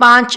5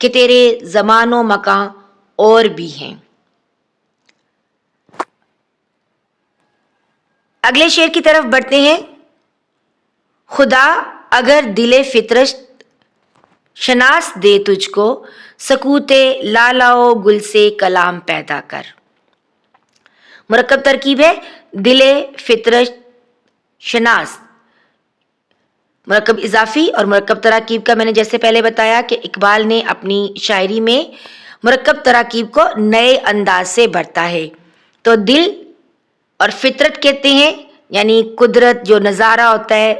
کہ تیرے زمان و مکان اور بھی ہیں۔ اگلے شعر کی طرف بڑھتے ہیں۔ خدا اگر دل فطرت شناس دے تجھ کو، سکوت لالا و گل سے کلام پیدا کر۔ مرکب ترکیب ہے دل فطرت شناس، مرکب اضافی اور مرکب تراکیب کا میں نے جیسے پہلے بتایا کہ اقبال نے اپنی شاعری میں مرکب تراکیب کو نئے انداز سے بھرتا ہے۔ تو دل اور فطرت کہتے ہیں یعنی قدرت جو نظارہ ہوتا ہے،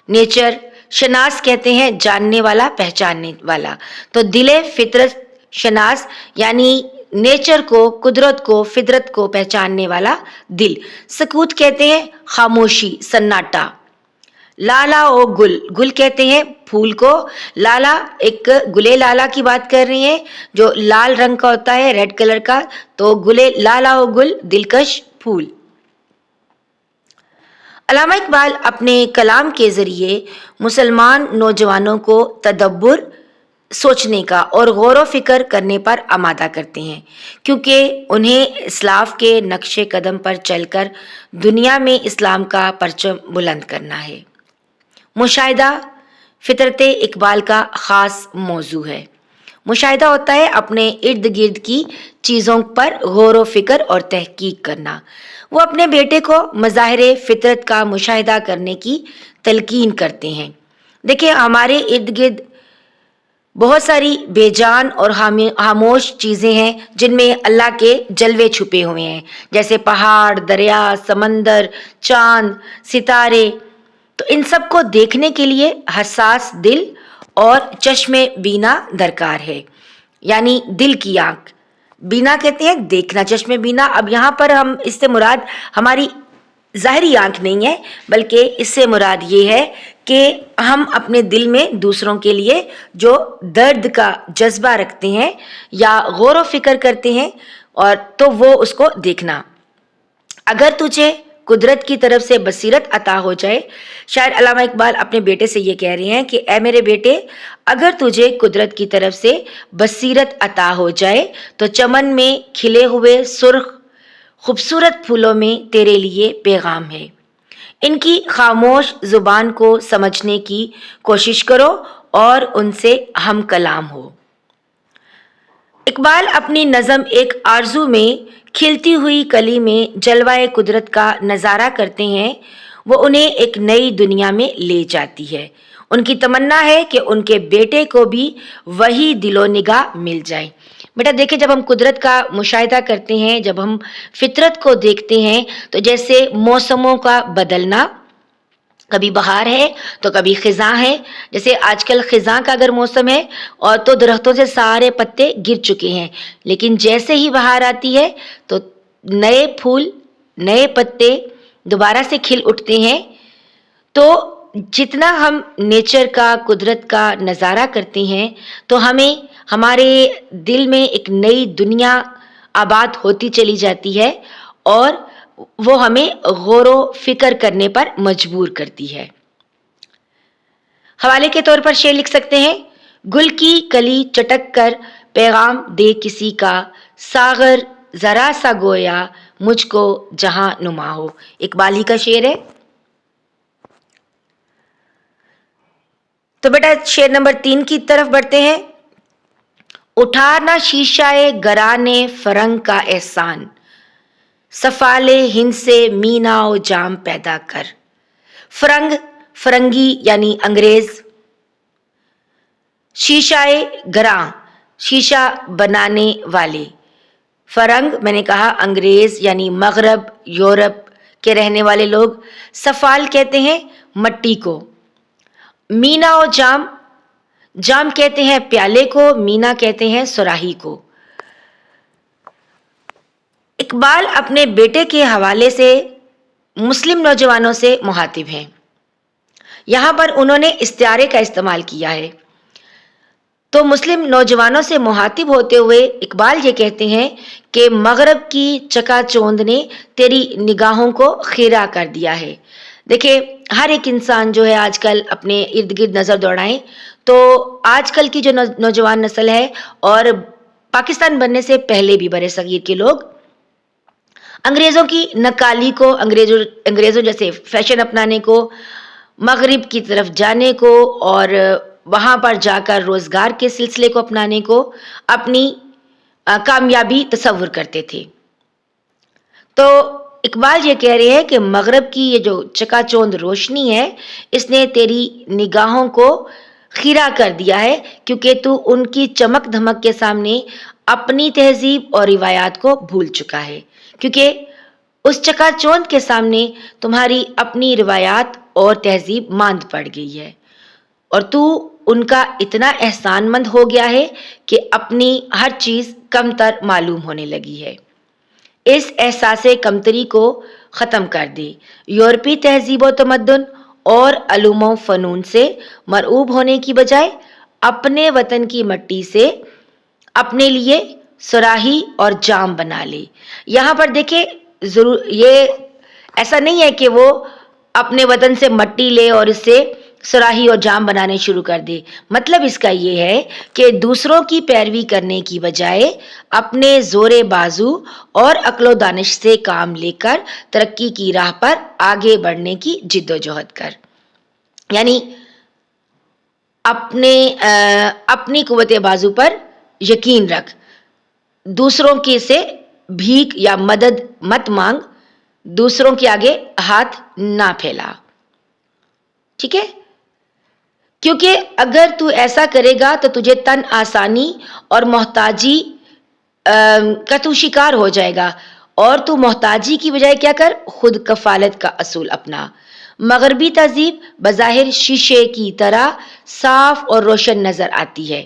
نیچر، شناس کہتے ہیں جاننے والا، پہچاننے والا۔ تو دل فطرت شناس یعنی نیچر کو، قدرت کو، فطرت کو پہچاننے والا دل۔ سکوت کہتے ہیں خاموشی، سناٹا۔ لالا او گل، گل کہتے ہیں پھول کو۔ لالا ایک گلے لالا کی بات کر رہے ہیں جو لال رنگ کا ہوتا ہے، ریڈ کلر کا، تو گلے لالا او گل دلکش پھول۔ علامہ اقبال اپنے کلام کے ذریعے مسلمان نوجوانوں کو تدبر، سوچنے کا اور غور و فکر کرنے پر آمادہ کرتے ہیں، کیونکہ انہیں اسلاف کے نقش قدم پر چل کر دنیا میں اسلام کا پرچم بلند کرنا ہے۔ مشاہدہ فطرت اقبال کا خاص موضوع ہے۔ مشاہدہ ہوتا ہے اپنے ارد گرد کی چیزوں پر غور و فکر اور تحقیق کرنا۔ وہ اپنے بیٹے کو مظاہر فطرت کا مشاہدہ کرنے کی تلقین کرتے ہیں۔ دیکھیں ہمارے ارد گرد بہت ساری بے جان اور خاموش چیزیں ہیں جن میں اللہ کے جلوے چھپے ہوئے ہیں، جیسے پہاڑ، دریا، سمندر، چاند، ستارے۔ تو ان سب کو دیکھنے کے لیے حساس دل اور چشم بینا درکار ہے، یعنی دل کی آنکھ۔ بینا کہتے ہیں دیکھنا، چشم بینا۔ اب یہاں پر ہم اس سے مراد ہماری ظاہری آنکھ نہیں ہے، بلکہ اس سے مراد یہ ہے کہ ہم اپنے دل میں دوسروں کے لیے جو درد کا جذبہ رکھتے ہیں یا غور و فکر کرتے ہیں، اور تو وہ اس کو دیکھنا۔ اگر تجھے قدرت کی طرف سے بصیرت عطا ہو جائے، شاعر علامہ اقبال اپنے بیٹے سے یہ کہہ رہے ہیں کہ اے میرے بیٹے، اگر تجھے قدرت کی طرف سے بصیرت عطا ہو جائے تو چمن میں کھلے ہوئے سرخ خوبصورت پھولوں میں تیرے لیے پیغام ہے۔ ان کی خاموش زبان کو سمجھنے کی کوشش کرو اور ان سے ہم کلام ہو۔ اقبال اپنی نظم ایک آرزو میں کھلتی ہوئی کلی میں جلوہ قدرت کا نظارہ کرتے ہیں، وہ انہیں ایک نئی دنیا میں لے جاتی ہے۔ ان کی تمنا ہے کہ ان کے بیٹے کو بھی وہی دل و نگاہ مل جائے۔ بیٹا دیکھیں، جب ہم قدرت کا مشاہدہ کرتے ہیں، جب ہم فطرت کو دیکھتے ہیں، تو جیسے موسموں کا بدلنا، کبھی بہار ہے تو کبھی خزاں ہے۔ جیسے آج کل خزاں کا اگر موسم ہے اور تو درختوں سے سارے پتے گر چکے ہیں، لیکن جیسے ہی بہار آتی ہے تو نئے پھول، نئے پتے دوبارہ سے کھل اٹھتے ہیں۔ تو جتنا ہم نیچر کا، قدرت کا نظارہ کرتے ہیں تو ہمیں ہمارے دل میں ایک نئی دنیا آباد ہوتی چلی جاتی ہے اور وہ ہمیں غور و فکر کرنے پر مجبور کرتی ہے۔ حوالے کے طور پر شعر لکھ سکتے ہیں: گل کی کلی چٹک کر پیغام دے کسی کا، ساغر ذرا سا گویا مجھ کو جہاں نما ہو۔ اقبال ہی کا شعر ہے۔ تو بیٹا شعر نمبر 3 کی طرف بڑھتے ہیں۔ اٹھانا شیشہ گران فرنگ کا احسان، سفال ہند سے مینا و جام پیدا کر۔ فرنگ، فرنگی یعنی انگریز، شیشہ گراں، شیشہ بنانے والے، فرنگ میں نے کہا انگریز یعنی مغرب، یورپ کے رہنے والے لوگ، سفال کہتے ہیں مٹی کو، مینا و جام، جام کہتے ہیں پیالے کو، مینا کہتے ہیں سراہی کو۔ اقبال اپنے بیٹے کے حوالے سے مسلم نوجوانوں سے مخاطب ہیں۔ یہاں پر انہوں نے استعارے کا استعمال کیا ہے۔ تو مسلم نوجوانوں سے مخاطب ہوتے ہوئے اقبال یہ کہتے ہیں کہ مغرب کی چکا چوند نے تیری نگاہوں کو خیرہ کر دیا ہے۔ دیکھیں ہر ایک انسان جو ہے آج کل اپنے ارد گرد نظر دوڑائیں تو آج کل کی جو نوجوان نسل ہے اور پاکستان بننے سے پہلے بھی برِ صغیر کے لوگ انگریزوں کی نکالی کو، انگریزوں جیسے فیشن اپنانے کو، مغرب کی طرف جانے کو اور وہاں پر جا کر روزگار کے سلسلے کو اپنانے کو اپنی کامیابی تصور کرتے تھے. تو اقبال یہ کہہ رہے ہیں کہ مغرب کی یہ جو چکا چوند روشنی ہے اس نے تیری نگاہوں کو خیرہ کر دیا ہے، کیونکہ تو ان کی چمک دھمک کے سامنے اپنی تہذیب اور روایات کو بھول چکا ہے، کیونکہ اس چکا چوند کے سامنے تمہاری اپنی روایات اور تہذیب ماند پڑ گئی ہے اور تو ان کا اتنا احسان مند ہو گیا ہے کہ اپنی ہر چیز کمتر معلوم ہونے لگی ہے. اس احساس کمتری کو ختم کر دے. یورپی تہذیب و تمدن اور علوم و فنون سے مرعوب ہونے کی بجائے اپنے وطن کی مٹی سے اپنے لیے صراحی اور جام بنا لے. یہاں پر دیکھیں ضرور یہ ایسا نہیں ہے کہ وہ اپنے وطن سے مٹی لے اور اس سے صراحی اور جام بنانے شروع کر دے. مطلب اس کا یہ ہے کہ دوسروں کی پیروی کرنے کی بجائے اپنے زور بازو اور عقل و دانش سے کام لے کر ترقی کی راہ پر آگے بڑھنے کی جد و جہد کر. یعنی اپنی قوت بازو پر یقین رکھ، دوسروں کے سے بھیک یا مدد مت مانگ، دوسروں کے آگے ہاتھ نہ پھیلا. ٹھیک ہے؟ کیونکہ اگر تو ایسا کرے گا تو تجھے تن آسانی اور محتاجی کا تو شکار ہو جائے گا، اور تو محتاجی کی بجائے کیا کر، خود کفالت کا اصول اپنا. مغربی تہذیب بظاہر شیشے کی طرح صاف اور روشن نظر آتی ہے،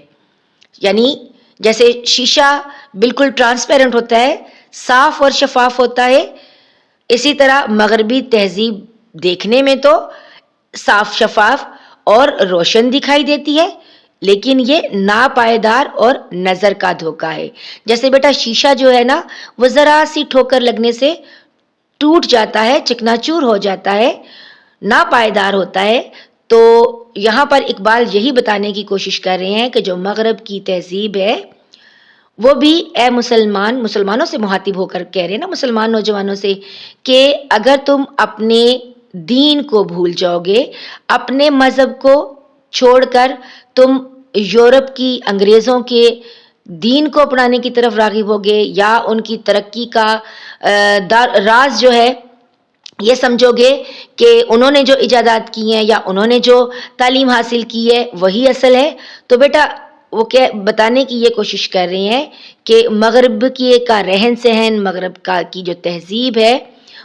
یعنی جیسے شیشہ بالکل ٹرانسپیرنٹ ہوتا ہے، صاف اور شفاف ہوتا ہے، اسی طرح مغربی تہذیب دیکھنے میں تو صاف شفاف اور روشن دکھائی دیتی ہے، لیکن یہ ناپائیدار اور نظر کا دھوکہ ہے. جیسے بیٹا شیشہ جو ہے نا وہ ذرا سی ٹھوکر لگنے سے ٹوٹ جاتا ہے، چکنا چور ہو جاتا ہے، ناپائیدار ہوتا ہے. تو یہاں پر اقبال یہی بتانے کی کوشش کر رہے ہیں کہ جو مغرب کی تہذیب ہے وہ بھی اے مسلمانوں سے مخاطب ہو کر کہہ رہے ہیں نا، مسلمان نوجوانوں سے، کہ اگر تم اپنے دین کو بھول جاؤ گے، اپنے مذہب کو چھوڑ کر تم یورپ کی انگریزوں کے دین کو اپنانے کی طرف راغب ہوگے یا ان کی ترقی کا راز جو ہے یہ سمجھو گے کہ انہوں نے جو ایجادات کی ہیں یا انہوں نے جو تعلیم حاصل کی ہے وہی اصل ہے، تو بیٹا وہ کیا بتانے کی یہ کوشش کر رہے ہیں کہ مغرب کا رہن سہن، مغرب کی جو تہذیب ہے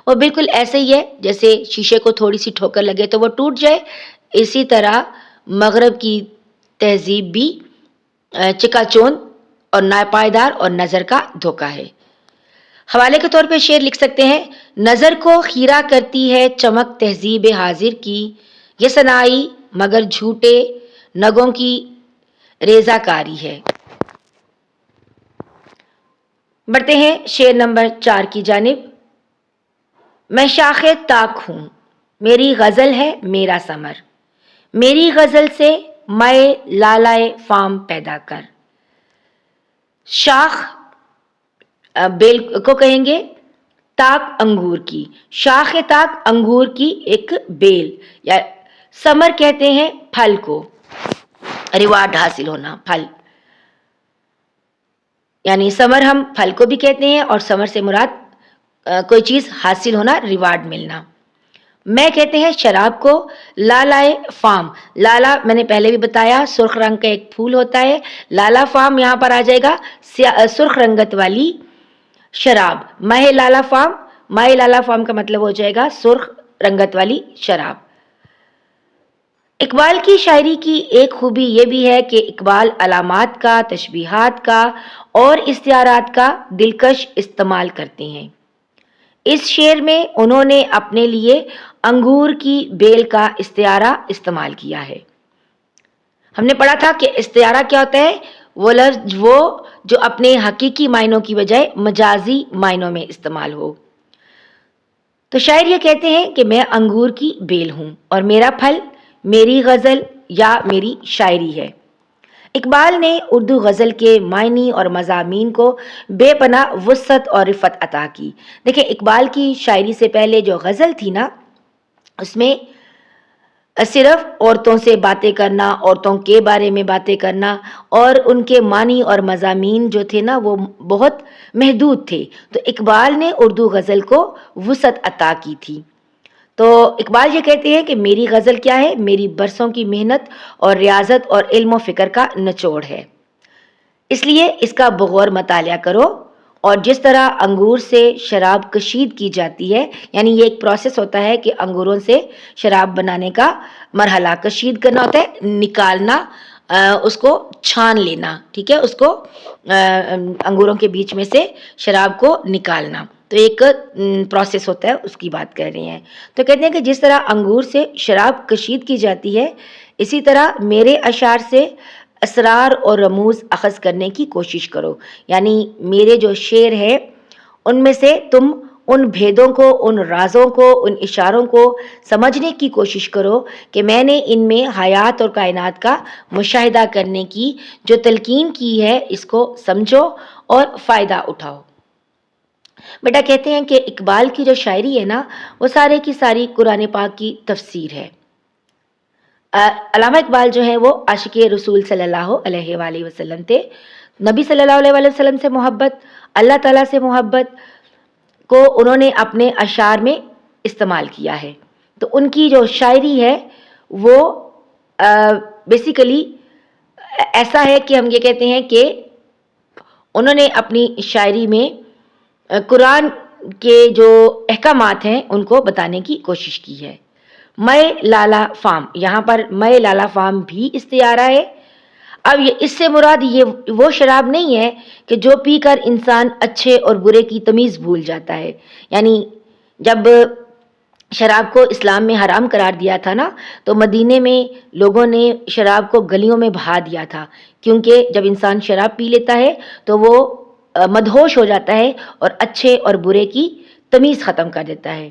وہ بالکل ایسے ہی ہے جیسے شیشے کو تھوڑی سی ٹھوکر لگے تو وہ ٹوٹ جائے. اسی طرح مغرب کی تہذیب بھی چکا چوند اور ناپائیدار اور نظر کا دھوکہ ہے. حوالے کے طور پہ شعر لکھ سکتے ہیں: نظر کو خیرہ کرتی ہے چمک تہذیب حاضر کی، یہ سنائی مگر جھوٹے نگوں کی ریزہ کاری ہے. بڑھتے ہیں شعر نمبر 4 کی جانب. میں شاخ طاق ہوں، میری غزل ہے میرا ثمر، میری غزل سے میں لالائے فام پیدا کر. شاخ بیل کو کہیں گے، طاق انگور کی، شاخ طاق انگور کی ایک بیل، یا ثمر کہتے ہیں پھل کو، ریوارڈ حاصل ہونا، پھل، یعنی ثمر ہم پھل کو بھی کہتے ہیں اور ثمر سے مراد کوئی چیز حاصل ہونا، ریوارڈ ملنا. میں کہتے ہیں شراب کو، لالائے فام، لالا میں نے پہلے بھی بتایا سرخ رنگ کا ایک پھول ہوتا ہے، لالا فام یہاں پر آ جائے گا سرخ رنگت والی شراب. ماہ لالا فام، ماہ لالا فام کا مطلب ہو جائے گا سرخ رنگت والی شراب. اقبال کی شاعری کی ایک خوبی یہ بھی ہے کہ اقبال علامات کا، تشبیہات کا اور استعارات کا دلکش استعمال کرتے ہیں. اس شعر میں انہوں نے اپنے لیے انگور کی بیل کا استعارہ استعمال کیا ہے. ہم نے پڑھا تھا کہ استعارہ کیا ہوتا ہے، وہ لفظ وہ جو اپنے حقیقی معنوں کی بجائے مجازی معنوں میں استعمال ہو. تو شاعر یہ کہتے ہیں کہ میں انگور کی بیل ہوں اور میرا پھل، میری غزل یا میری شاعری ہے۔ اقبال نے اردو غزل کے معنی اور مضامین کو بے پناہ وسعت اور رفت عطا کی۔ دیکھیں اقبال کی شاعری سے پہلے جو غزل تھی نا، اس میں صرف عورتوں سے باتیں کرنا، عورتوں کے بارے میں باتیں کرنا، اور ان کے معنی اور مضامین جو تھے نا وہ بہت محدود تھے۔ تو اقبال نے اردو غزل کو وسعت عطا کی تھی۔ تو اقبال یہ کہتے ہیں کہ میری غزل کیا ہے؟ میری برسوں کی محنت اور ریاضت اور علم و فکر کا نچوڑ ہے، اس لیے اس کا بغور مطالعہ کرو۔ اور جس طرح انگور سے شراب کشید کی جاتی ہے، یعنی یہ ایک پروسیس ہوتا ہے کہ انگوروں سے شراب بنانے کا مرحلہ کشید کرنا ہوتا ہے، نکالنا، اس کو چھان لینا، ٹھیک ہے، اس کو انگوروں کے بیچ میں سے شراب کو نکالنا، تو ایک پروسیس ہوتا ہے، اس کی بات کر رہے ہیں۔ تو کہتے ہیں کہ جس طرح انگور سے شراب کشید کی جاتی ہے، اسی طرح میرے اشعار سے اسرار اور رموز اخذ کرنے کی کوشش کرو، یعنی میرے جو شعر ہے ان میں سے تم ان بھیدوں کو، ان رازوں کو، ان اشاروں کو سمجھنے کی کوشش کرو کہ میں نے ان میں حیات اور کائنات کا مشاہدہ کرنے کی جو تلقین کی ہے، اس کو سمجھو اور فائدہ اٹھاؤ۔ بیٹا کہتے ہیں کہ اقبال کی جو شاعری ہے نا، وہ سارے کی ساری قرآن پاک کی تفسیر ہے۔ علامہ اقبال جو ہیں وہ عاشق رسول صلی اللہ علیہ وآلہ وسلم تھے۔ نبی صلی اللہ علیہ وآلہ وسلم سے محبت، اللہ تعالیٰ سے محبت کو انہوں نے اپنے اشعار میں استعمال کیا ہے۔ تو ان کی جو شاعری ہے وہ بیسیکلی ایسا ہے کہ ہم یہ کہتے ہیں کہ انہوں نے اپنی شاعری میں قرآن کے جو احکامات ہیں ان کو بتانے کی کوشش کی ہے۔ میں لالا فام، یہاں پر میں لالا فام بھی استعارہ ہے۔ اب اس سے مراد یہ وہ شراب نہیں ہے کہ جو پی کر انسان اچھے اور برے کی تمیز بھول جاتا ہے، یعنی جب شراب کو اسلام میں حرام قرار دیا تھا نا، تو مدینے میں لوگوں نے شراب کو گلیوں میں بہا دیا تھا، کیونکہ جب انسان شراب پی لیتا ہے تو وہ مدہوش ہو جاتا ہے اور اچھے اور برے کی تمیز ختم کر دیتا ہے۔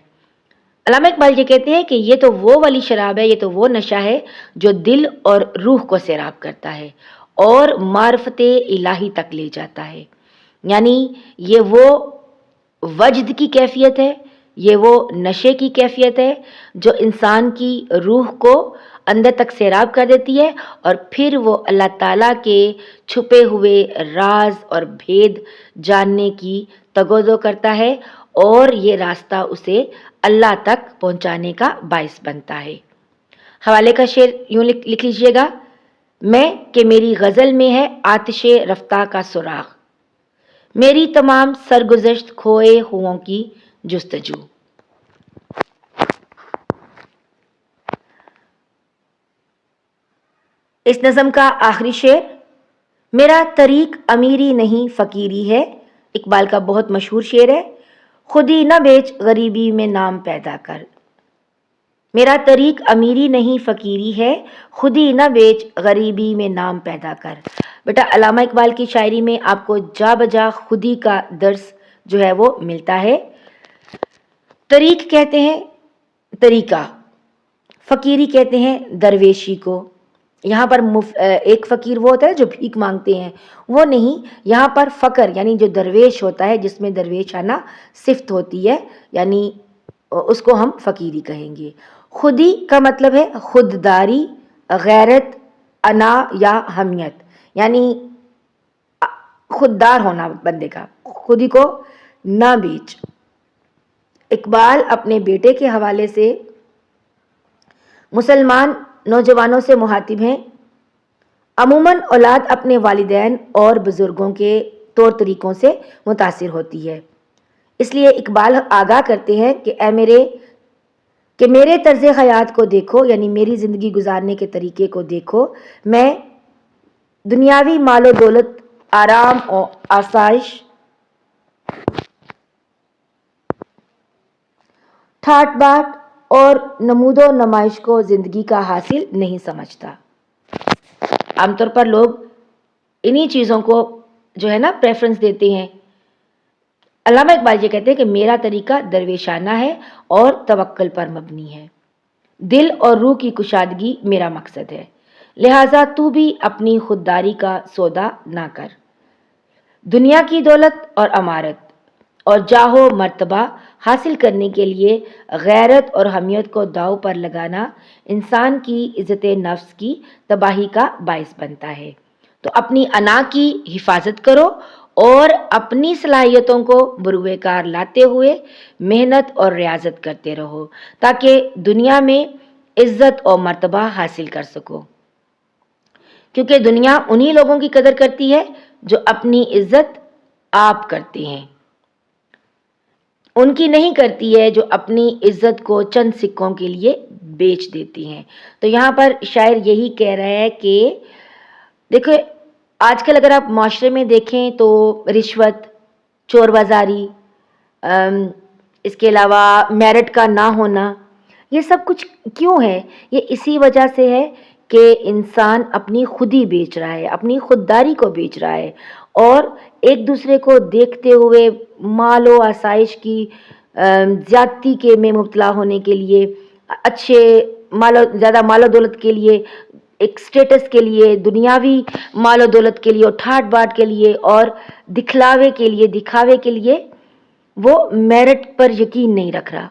علامہ اقبال یہ کہتے ہیں کہ یہ تو وہ والی شراب ہے، یہ تو وہ نشہ ہے جو دل اور روح کو سیراب کرتا ہے اور معرفت الہی تک لے جاتا ہے، یعنی یہ وہ وجد کی کیفیت ہے، یہ وہ نشے کی کیفیت ہے جو انسان کی روح کو اندر تک سیراب کر دیتی ہے، اور پھر وہ اللہ تعالیٰ کے چھپے ہوئے راز اور بھید جاننے کی تگودو کرتا ہے، اور یہ راستہ اسے اللہ تک پہنچانے کا باعث بنتا ہے۔ حوالے کا شعر یوں لکھ لیجئے گا: میں کہ میری غزل میں ہے آتش رفتہ کا سراغ، میری تمام سرگزشت کھوئے ہوں کی جستجو۔ اس نظم کا آخری شعر: میرا طریق امیری نہیں فقیری ہے، اقبال کا بہت مشہور شعر ہے۔ خودی نہ بیچ غریبی میں نام پیدا کر، میرا طریق امیری نہیں فقیری ہے، خودی نہ بیچ غریبی میں نام پیدا کر۔ بیٹا علامہ اقبال کی شاعری میں آپ کو جا بجا خودی کا درس جو ہے وہ ملتا ہے۔ طریق کہتے ہیں طریقہ، فقیری کہتے ہیں درویشی کو۔ یہاں پر ایک فقیر وہ ہوتا ہے جو بھیک مانگتے ہیں، وہ نہیں، یہاں پر فقر یعنی جو درویش ہوتا ہے، جس میں درویشانہ صفت ہوتی ہے، یعنی اس کو ہم فقیری کہیں گے۔ خودی کا مطلب ہے خودداری، غیرت، انا یا حمیت، یعنی خوددار ہونا بندے کا، خودی کو نہ بیچ۔ اقبال اپنے بیٹے کے حوالے سے مسلمان نوجوانوں سے مخاطب ہیں۔ عموماً اولاد اپنے والدین اور بزرگوں کے طور طریقوں سے متاثر ہوتی ہے، اس لیے اقبال آگاہ کرتے ہیں کہ میرے طرز حیات کو دیکھو، یعنی میری زندگی گزارنے کے طریقے کو دیکھو۔ میں دنیاوی مال و دولت، آرام اور آسائش، ٹھاٹ باٹ اور نمود و نمائش کو زندگی کا حاصل نہیں سمجھتا۔ عام طور پر لوگ انہی چیزوں کو جو ہے نا پریفرنس دیتے ہیں۔ علامہ اقبال یہ کہتے ہیں کہ میرا طریقہ درویشانہ ہے اور توکل پر مبنی ہے، دل اور روح کی کشادگی میرا مقصد ہے۔ لہٰذا تو بھی اپنی خودداری کا سودا نہ کر۔ دنیا کی دولت اور امارت اور جاہ و مرتبہ حاصل کرنے کے لیے غیرت اور حمیت کو داؤ پر لگانا انسان کی عزت نفس کی تباہی کا باعث بنتا ہے۔ تو اپنی انا کی حفاظت کرو اور اپنی صلاحیتوں کو بروئے کار لاتے ہوئے محنت اور ریاضت کرتے رہو تاکہ دنیا میں عزت اور مرتبہ حاصل کر سکو، کیونکہ دنیا انہی لوگوں کی قدر کرتی ہے جو اپنی عزت آپ کرتے ہیں، ان کی نہیں کرتی ہے جو اپنی عزت کو چند سکوں کے لیے بیچ دیتی ہیں۔ تو یہاں پر شاعر یہی کہہ رہا ہے کہ دیکھو آج کل اگر آپ معاشرے میں دیکھیں تو رشوت، چور بازاری، اس کے علاوہ میرٹ کا نہ ہونا، یہ سب کچھ کیوں ہے؟ یہ اسی وجہ سے ہے کہ انسان اپنی خودی بیچ رہا ہے، اپنی خودداری کو بیچ رہا ہے، اور ایک دوسرے کو دیکھتے ہوئے مال و آسائش کی زیادتی کے میں مبتلا ہونے کے لیے، اچھے زیادہ مال و دولت کے لیے، ایک سٹیٹس کے لیے، دنیاوی مال و دولت کے لیے اور ٹھاٹ باٹ کے لیے اور دکھلاوے کے لیے، دکھاوے کے لیے وہ میرٹ پر یقین نہیں رکھ رہا۔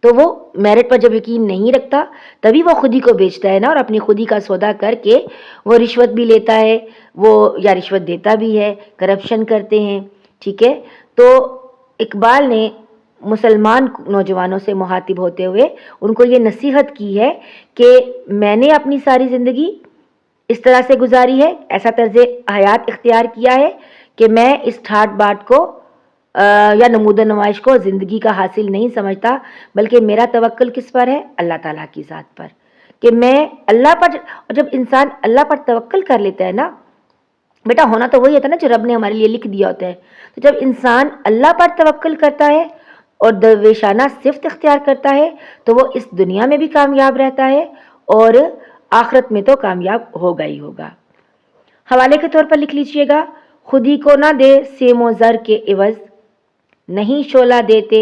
تو وہ میرٹ پر جب یقین نہیں رکھتا تبھی وہ خودی کو بیچتا ہے نا، اور اپنی خودی کا سودا کر کے وہ رشوت بھی لیتا ہے، وہ یا رشوت دیتا بھی ہے، کرپشن کرتے ہیں، ٹھیک ہے۔ تو اقبال نے مسلمان نوجوانوں سے مخاطب ہوتے ہوئے ان کو یہ نصیحت کی ہے کہ میں نے اپنی ساری زندگی اس طرح سے گزاری ہے، ایسا طرز حیات اختیار کیا ہے کہ میں اس ٹھاٹ باٹ کو یا نمود و نمائش کو زندگی کا حاصل نہیں سمجھتا، بلکہ میرا توکل کس پر ہے؟ اللہ تعالیٰ کی ذات پر، کہ میں اللہ پر، اور جب انسان اللہ پر توکل کر لیتا ہے نا بیٹا، ہونا تو وہی ہوتا ہے نا جو رب نے ہمارے لیے لکھ دیا ہوتا ہے۔ تو جب انسان اللہ پر توکل کرتا ہے اور درویشانہ صفت اختیار کرتا ہے تو وہ اس دنیا میں بھی کامیاب رہتا ہے اور آخرت میں تو کامیاب ہوگا ہی ہوگا۔ حوالے کے طور پر لکھ لیجئے گا، خودی کو نہ دے سیم و زر کے عوض، نہیں شعلہ دیتے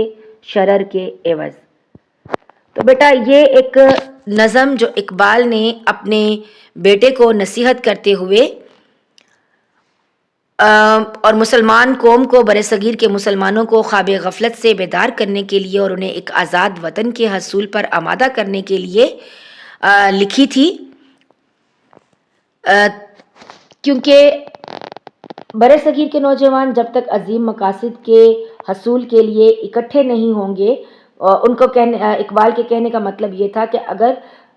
شرر کے عوض۔ تو بیٹا یہ ایک نظم جو اقبال نے اپنے بیٹے کو نصیحت کرتے ہوئے اور مسلمان قوم کو، برصغیر کے مسلمانوں کو خواب غفلت سے بیدار کرنے کے لیے اور انہیں ایک آزاد وطن کے حصول پر آمادہ کرنے کے لیے لکھی تھی، کیونکہ برصغیر کے نوجوان جب تک عظیم مقاصد کے حصول کے لیے اکٹھے نہیں ہوں گے، ان کو اقبال کے کہنے کا مطلب یہ تھا کہ اگر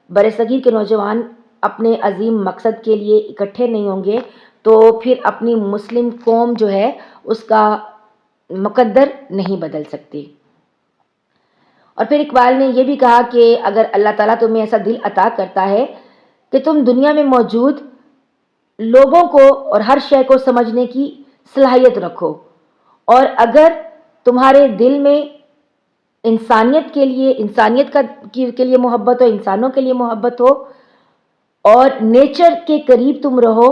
برصغیر کے نوجوان اپنے عظیم مقصد کے لیے اکٹھے نہیں ہوں گے تو پھر اپنی مسلم قوم جو ہے اس کا مقدر نہیں بدل سکتی۔ اور پھر اقبال نے یہ بھی کہا کہ اگر اللہ تعالیٰ تمہیں ایسا دل عطا کرتا ہے کہ تم دنیا میں موجود لوگوں کو اور ہر شے کو سمجھنے کی صلاحیت رکھو، اور اگر تمہارے دل میں انسانیت کے لیے محبت ہو، انسانوں کے لیے محبت ہو، اور نیچر کے قریب تم رہو،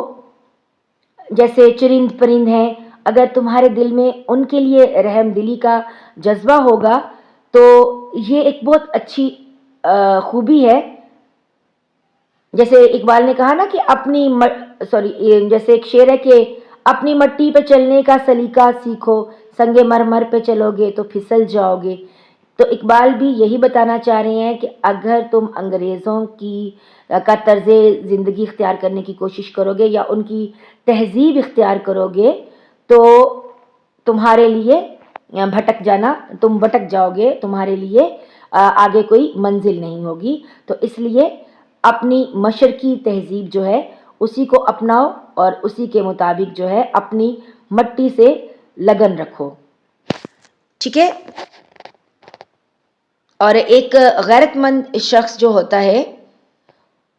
جیسے چرند پرند ہیں، اگر تمہارے دل میں ان کے لیے رحم دلی کا جذبہ ہوگا تو یہ ایک بہت اچھی خوبی ہے۔ جیسے اقبال نے کہا نا کہ جیسے ایک شعر ہے کہ اپنی مٹی پہ چلنے کا سلیقہ سیکھو، سنگ مرمر پہ چلو گے تو پھسل جاؤ گے۔ تو اقبال بھی یہی بتانا چاہ رہے ہیں کہ اگر تم انگریزوں کا طرز زندگی اختیار کرنے کی کوشش کرو گے یا ان کی تہذیب اختیار کرو گے تو تمہارے لیے تم بھٹک جاؤ گے، تمہارے لیے آگے کوئی منزل نہیں ہوگی۔ تو اس لیے اپنی مشرقی تہذیب جو ہے اسی کو اپناؤ اور اسی کے مطابق جو ہے اپنی مٹی سے لگن رکھو، ٹھیک ہے۔ اور ایک غیرت مند شخص جو ہوتا ہے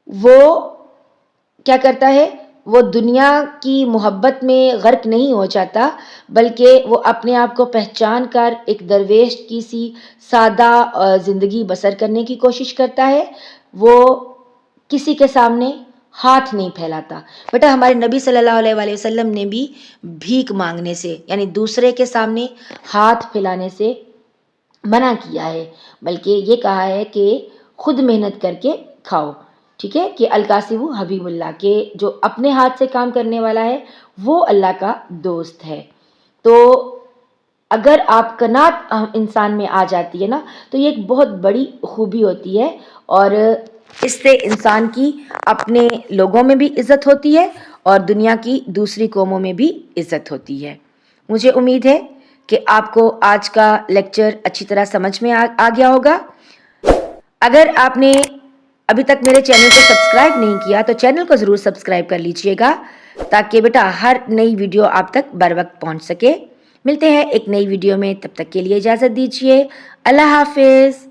وہ کیا کرتا ہے؟ وہ دنیا کی محبت میں غرق نہیں ہو جاتا، بلکہ وہ اپنے آپ کو پہچان کر ایک درویش کی سی سادہ زندگی بسر کرنے کی کوشش کرتا ہے۔ وہ کسی کے سامنے ہاتھ نہیں پھیلاتا۔ بیٹا ہمارے نبی صلی اللہ علیہ وآلہ وسلم نے بھی بھیک مانگنے سے، یعنی دوسرے کے سامنے ہاتھ پھیلانے سے منع کیا ہے، بلکہ یہ کہا ہے کہ خود محنت کر کے کھاؤ، ٹھیک ہے، کہ الکاسب حبیب اللہ، کہ جو اپنے ہاتھ سے کام کرنے والا ہے وہ اللہ کا دوست ہے. تو اگر آپ قناعت انسان میں آ جاتی ہے نا تو یہ ایک بہت بڑی خوبی ہوتی ہے، اور اس سے انسان کی اپنے لوگوں میں بھی عزت ہوتی ہے اور دنیا کی دوسری قوموں میں بھی عزت ہوتی ہے. مجھے امید ہے کہ آپ کو آج کا لیکچر اچھی طرح سمجھ میں آ گیا ہوگا. اگر آپ نے ابھی تک میرے چینل کو سبسکرائب نہیں کیا تو چینل کو ضرور سبسکرائب کر لیجئے گا تاکہ بیٹا ہر نئی ویڈیو آپ تک بر وقت پہنچ سکے. ملتے ہیں ایک نئی ویڈیو میں، تب تک کے لیے اجازت دیجیے. اللہ حافظ.